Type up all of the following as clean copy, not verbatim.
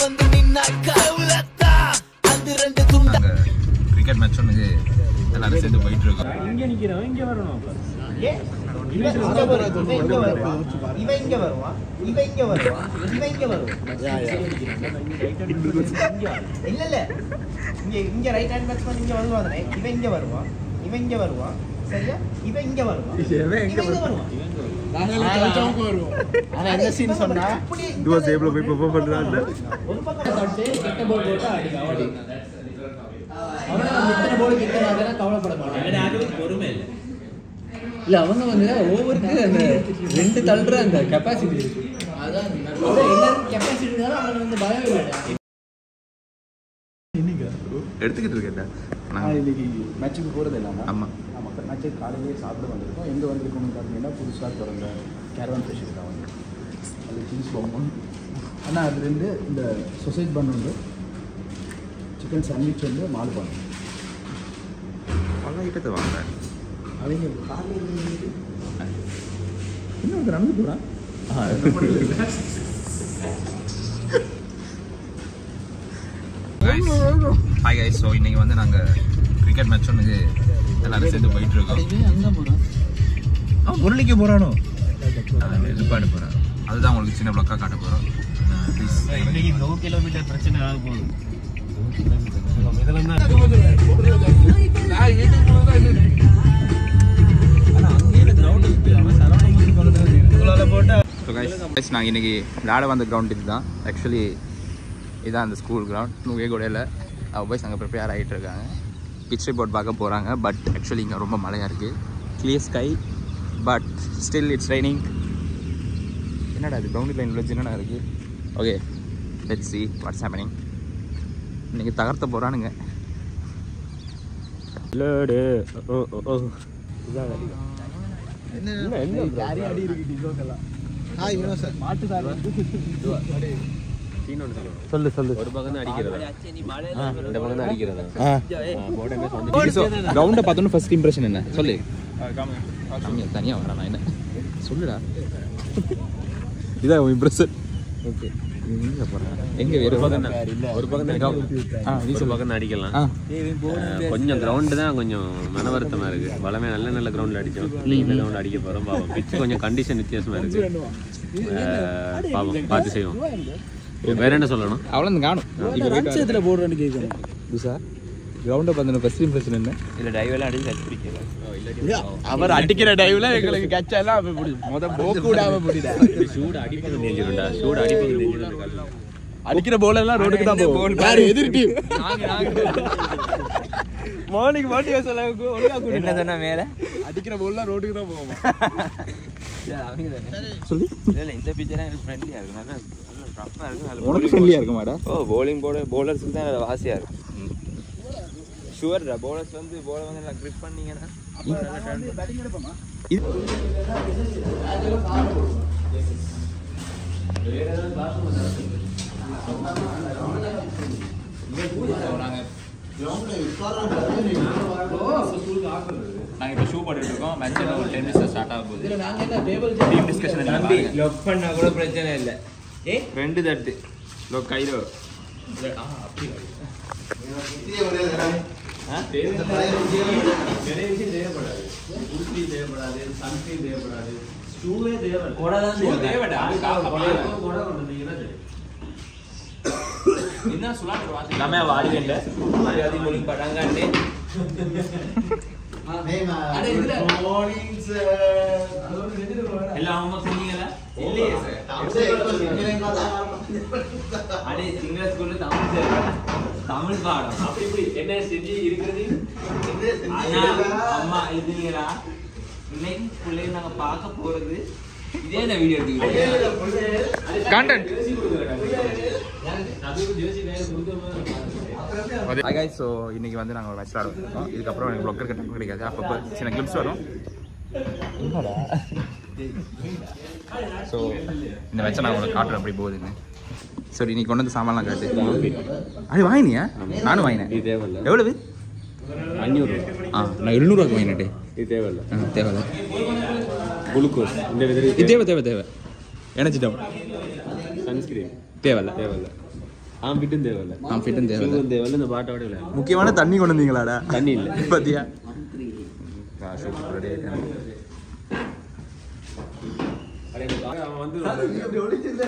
வந்து நின்னாக்கா அந்த ரெண்டு துண்டா கிரிக்கெட் மேட்ச் ஒன்று எல்லாரும் சேர்ந்து போயிட்டு இருக்கோம். இங்க நிக்கிறோம், இங்க வரணும். இவன் இங்க வருவான், இவன் இங்க வருவான், இவன் இங்க வருவான். இல்ல இங்க ரைட் ஹேண்ட் பேட்ஸ்மேன் இங்க வருவானே, இவன் இங்க வருவான், இவன் இங்க வருவான், சரியா? இவன் இங்க வருவான், இவன் இங்க வருவான். ஆனா என்ன சீன் சொன்னா இதுவா சேப்ல போய் பெர்ஃபார்ம் பண்றாங்க. ஒரு பக்கம் தட்டு கெட்ட பால் போட்டா அடிக்க அவடி. அவன இத்தனை பால் கிட்ட வந்தா கவலைப்பட மாட்டான். யாருக்கு பொறுமை இல்ல. இல்ல அவங்க வந்து ஓவருக்கு அந்த ரெண்டு தள்ளுற அந்த கெபாசிட்டி இருக்கு. அதான் எல்லாரும் கெபாசிட்டி தான் அவங்க வந்து பயம் இல்ல. எடுத்துக்கிட்டு இருக்கேன் நான் இன்னைக்கு மேட்சுக்கு போகிறது இல்லாமல் ஆமாம் நம்ம மேட்சுக்கு காலையிலேயே சாப்பிட வந்திருக்கோம். எங்கே வந்திருக்கோம்னு பார்த்தீங்கன்னா புதுசாக திறந்த கேரவான் ஃபிஷ் தான் வந்து அது சீஸ் வாங்கணும். ஆனால் அது ரெண்டு இந்த சொசைட் பன் வந்து சிக்கன் சாண்ட்விச் வந்து 4 பண்ணு பல ஐட்டத்தை வாங்குறேன். அவங்க இன்னும் நடந்து போகிறான். ஹாய் கைஸ், ஸோ இன்னைக்கு வந்து நாங்கள் கிரிக்கெட் மேட்ச் ஒன்று எல்லாரும் சேர்ந்து போயிட்டு இருக்கோம். அங்க போறோம். அவன் முரளிக்கு போகிறானோ எதிர்பாடு போகிறேன். அதுதான் உங்களுக்கு சின்ன பிளாக்காக காட்ட போகிறோம். ப்ளீஸ். இன்னைக்கு 100 கிலோமீட்டர் பிரச்சனை ஆக போகுது. ஸோ கைஸ் நாங்கள் இன்றைக்கி விளையாட வந்த கிரவுண்ட் இது தான். ஆக்சுவலி இதுதான் அந்த ஸ்கூல் கிரவுண்ட். நூகே கூடையில் அவள் போய் அங்கே ப்ரிப்பேர் ஆகிட்டு இருக்காங்க. பிச் ரிப்போர்ட் பார்க்க போகிறாங்க. பட் ஆக்சுவலி இங்கே ரொம்ப மழையாக இருக்குது. Clear sky but still it's raining. என்னடா அது பவுண்டரி லைன் விளைச்சு என்னடா இருக்குது? Okay, let's see what's happening. இன்றைக்கி தகர்த்த போகிறானுங்க. சொல்லு ஒரு பக்கம் தான் அடிக்கிறதா, இந்த பக்கம் தான் அடிக்கிறதா. கிரவுண்டை பார்த்தோன்னு ஃபர்ஸ்ட் இம்ப்ரெஷன் என்ன சொல்லு. தனியாக வரேன் நான், என்ன சொல்லுடா. இதான் இம்ப்ரெஷன். ஓகே, எங்கே போகிறேன்? எங்கே வேறு பக்கம் தான், ஒரு பக்கம் தான் அடிக்கலாம். கொஞ்சம் கிரவுண்டு தான் கொஞ்சம் மன வருத்தமாக இருக்குது. வளமே நல்ல கிரவுண்டில் அடித்தோம். இந்த கிரவுண்ட் அடிக்க போகிறோம். பாவம் பிச்சு கொஞ்சம் கண்டிஷன் வித்தியாசமாக இருக்குது. பாவம் பார்த்து செய்வோம். வேற என்ன சொல்லணும்? அவ்வளோ காணும். இப்போ போடுறேன்னு கேட்கணும். சார் கிரவுண்டை பார்த்தோன்னு ஃபர்ஸ்ட் இம்ப்ரெஷன் என்ன? இல்லை டைவெல்லாம் அடிச்சு கட்சி பிடிக்கல. அவர் அடிக்கிற டைவ்ல எங்களுக்கு கச்சாலாம் அப்ப பிடிக்கும். முத போக்கூடாம பிடிடா. சூடு அடிப்பது தெரிஞ்சிரும்டா. சூடு அடிப்பது தெரிஞ்சிரும். அடிக்கிற போல் எல்லாம் ரோட்டுக்கு தான் போகும். யாரு எதிர் டீம்? மார்னிங் மாட்டியா சொல்லவுக்கு ஒழுங்கா கூடி. என்ன சொன்னா மேல அடிக்கிற போல் எல்லாம் ரோட்டுக்கு தான் போகும். சொல்லி இல்ல இந்த பிச்சரா ஃப்ரெண்ட்லியா இருக்கு. நல்ல ரஃப்பா இருக்கு. உனக்கு ஃப்ரெண்ட்லியாக இருக்குமாடா? bowling bowlers தான் வாசியா இருக்கு. ஷுவர்டா bowlers வந்து bowler வந்து நல்லா grip பண்ணீங்கனா அப்ப நல்லா டர்ன் பேட்டிங் எடுப்போமா? இது நாங்கள் இப்போ ஷூ போட்டுட்டு இருக்கோம். மேட்ச் ஒரு 10 மினிட்ஸ் ஸ்டார்ட் ஆக போகுது. இல்ல நாங்க என்ன டேபிள் டீம் டிஸ்கஷன் தம்பி லொக் பண்ணா கூட பிரச்சனை இல்ல. ரெண்டு தட்டு லோக் கைரோ அப்படி எல்லாமே வாடிவேண்ட மரியாதை மொழி படாங்கன்னே எல்லாம் அவங்க சொன்னீங்களா? இல்லையே அடே சிங்கள ஸ்கூல்ல தமிழ் பாடம் அப்படி இப்படி என்ன செஞ்சு இருக்கிறது அம்மா இதுங்களா இன்னைக்கு பிள்ளைங்க நாங்க பார்க்க போறது இதே இந்த வீடியோ எடுத்துக்கிட்டு கண்டென்ட். ஹாய் गाइस, ஸோ இன்னைக்கு வந்து நாங்கள் மேட்ச் விளாட வந்திருக்கோம். இதுக்கப்புறம் எனக்கு ப்ளொக்கர் டைம் கிடைக்காது. அப்பப்போ சின்ன கிளிப்ஸ் வரும். ஸோ இந்த மேட்சை நான் உங்களுக்கு காட்டுறேன் அப்படி போகுதுன்னு. சரி, நீ கொண்டு வந்து சாமான்லாம் காட்டு. அது வாங்கினியா? நானும் வாங்கினேன். இது தேவையில்ல. எவ்வளவு? 500. நான் 700 வாங்கினேன். இது தேவையில்ல. தேவையில்ல. குளுக்கோஸ் இந்த இது தேவை எனர்ஜி டவுன் சன்ஸ்கிரீன் தேவையில்ல. ஃபிட்டும் தேவையில்லை ஃபிட்டும் தேவையில்லை தேவையில்லை இந்த பாட்டோட விளையாடு முக்கியமான தண்ணி கொண்டு வந்தீங்களாடா தண்ணி இல்லை பார்த்தியா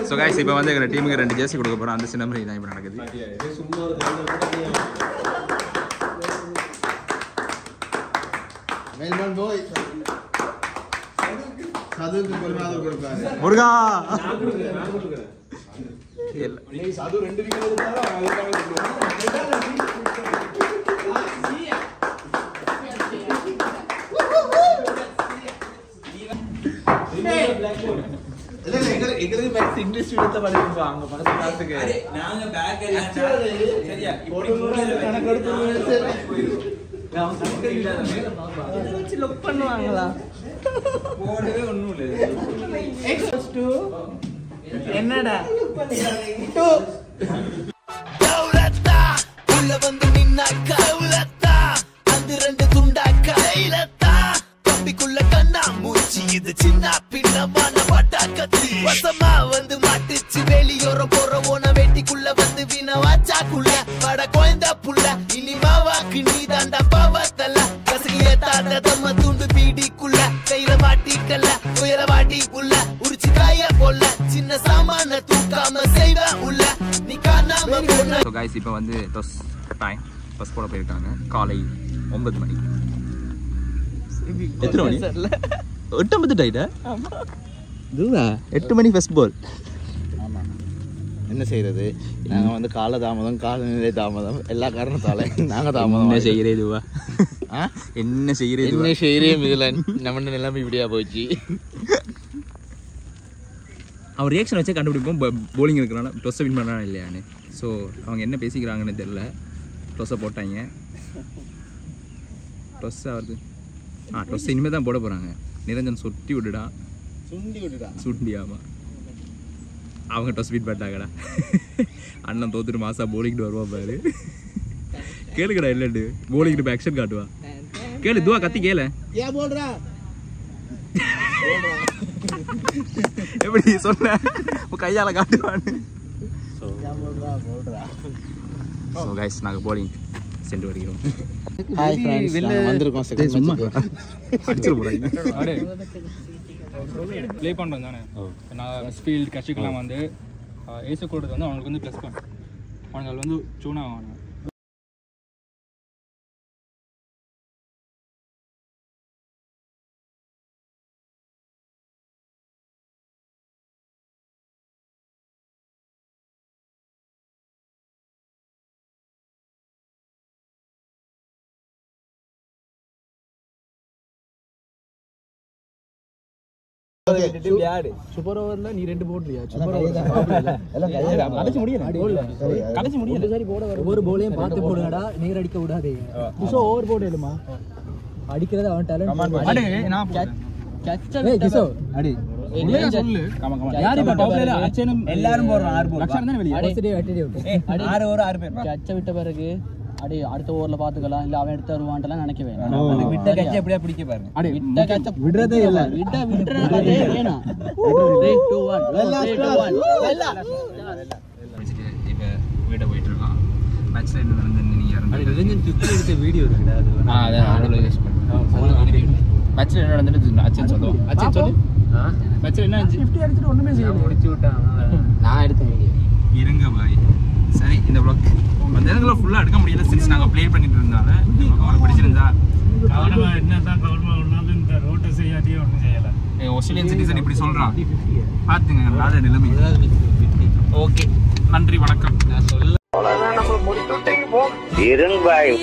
ஸோ கைஸ் இப்போ வந்து எங்கள் டீமுக்கு 2 ஜெர்சி கொடுக்க போகிறோம் அந்த சின்ன தான் இப்போ நடக்குது முருகா எங்களுக்கு இங்கிலீஷ் எடுத்த படிப்போம் அங்க பக்கத்து காலத்துக்கு நாங்க பேக் சரியா லுக் பண்ணுவாங்களா போடவே ஒண்ணும் இல்ல என்னடா தௌலத்தா உள்ள வந்து நின்னாக்கா தௌலத்தா அந்த 2 துண்டாக்கா தைலத்தா கம்பிக்குள்ள கண்ணா மூச்சி இது சின்ன பின்னமான பட்டாக்கத்தி வசமா வந்து மாட்டுச்சு வெளியோர போற ஓன வேட்டிக்குள்ள வந்து வீண வாச்சாக்குள்ள பட குழந்த புள்ள இனி மாவாக்கு நீ தாண்டா பாவத்தல்ல கசகிய தாண்ட தம்ம துண்டு பீடிக்குள்ள கையில மாட்டிக்கல்ல உயர வாட்டி உள்ள உரிச்சு காய போல சின்ன சாமான தூக்காம செய்வ உள்ள நீ காணாம போன. ஸோ கைஸ் இப்போ வந்து டொஸ் டைம் பஸ் போட போயிருக்காங்க காலை 9 மணி. எத்தனை மணி? 8:50 டைட்டா? இதுவா 8 மணி ஃபர்ஸ்ட் பால். ஆமாம், என்ன செய்யறது, நாங்கள் வந்து காலதாமதம் காலநிலை தாமதம் எல்லா காரணத்தால நாங்கள் தாமதம். என்ன செய்கிறே இதுவா? என்ன செய்கிறே என்ன செய்கிறே இதில் நம்ம நிலைமை இப்படியா போச்சு. அவர் ரியாக்ஷன் வச்சே கண்டுபிடிப்போம் போலிங் இருக்கிறனால டொஸ்ஸை வின் பண்ணானா இல்லையான்னு. ஸோ அவங்க என்ன பேசிக்கிறாங்கன்னு தெரில. டொஸ்ஸை போட்டாங்க, டொஸ்ஸை வருது. டொஸ்ஸை இனிமேல் தான் போட போகிறாங்க. நிரஞ்சன் சுட்டி விட்டுடா, சுண்டி. ஆமாம், அவங்க டொஸ் வின் பண்ணிட்டாங்கடா. அண்ணன் தோத்துட்டு மாசா போலிங்கிட்டு வருவா பாரு. கேளுக்கடா இல்லைண்டு போலிங்கிட்டு ஆக்ஷன் காட்டுவா. கேளு துவா கத்தி கேளு. ஏன் போடுறா எப்படி சொன்ன கையால காட்டுவான்னு. ஸோ கைஸ் நாங்கள் போலிங் சென்று வருகிறோம். வந்திருக்கோம். ப்ளே பண்ணுறோம் தானே. நான் ஸ்பீல்டு கட்சிக்கெல்லாம் வந்து ஏசு கொடுறது வந்து அவங்களுக்கு வந்து ப்ளஸ் பண்ண அவங்களுக்கு வந்து சூனா ஆகணும். சூப்பர் ஓவர்ல நீ 2 போடுறியா? கடைசி முடியல சரி போட வர ஒவ்வொரு போலையும் பார்த்து போடுங்கடா, நீர் அடிக்க விடாதீங்க. கிஷோ ஓவர் போட் இல்லமா அடிக்கிறது அவன் டேலண்ட். அடே நான் கேட்ச் கிஷோ அடி உள்ளே சொல்லு. யார் இப்ப டாப்ல அச்சனும் எல்லாரும் போடுறான். 6 போல் லட்சம் தான வெளிய அடி 6 ஓவர் 6 பேர் கேட்ச் விட்ட பிறகு அடி அடுத்த ஓவர்ல பாத்துக்கலாம், இல்ல அவன் எடுத்து வருவான்ட்டலாம் நினைக்கவே. விட்ட கேட்ச் எப்படியா பிடிக்க பாருங்க. அடி விட்ட கேட்ச் விடுறதே இல்ல, விடுறதே வேணாம். 3 2 1 வெல்லா இப்போ வீட்டை போயிட்டு இருக்கோம். மேட்ச்ல என்ன நடந்ததுன்னு நீ யாரும் நிரஞ்சன் சுத்தி எடுத்த வீடியோ இருக்குடா, அது அதை அதில் யூஸ் பண்ணுறேன். மேட்ச்ல என்ன நடந்துட்டு அச்சன் சொல்லுவோம். அச்சன் சொல்லு. மேட்ச்ல என்ன 50 அடிச்சுட்டு ஒண்ணுமே செய்ய முடிச்சு விட்டான். நான் எடுத்தேன் வீடியோ. இருங்க பாய். சரி, இந்த ப்ளாக் நேரங்களை ஃபுல்லாக எடுக்க முடியல சின்ஸ் நாங்கள் ப்ளே பண்ணிட்டு இருந்தால. உங்களுக்கு பிடிச்சிருந்தா கவனமா என்னதான் கவனமா ஒன்னாலும் இந்த ரோட்டை செய்யாட்டியே ஒன்றும் செய்யலை. ஆஸ்திரேலியன் சிட்டிசன் இப்படி சொல்கிறான், பார்த்துங்க நாட நிலைமை. ஓகே, நன்றி, வணக்கம். இருங்க பாய்.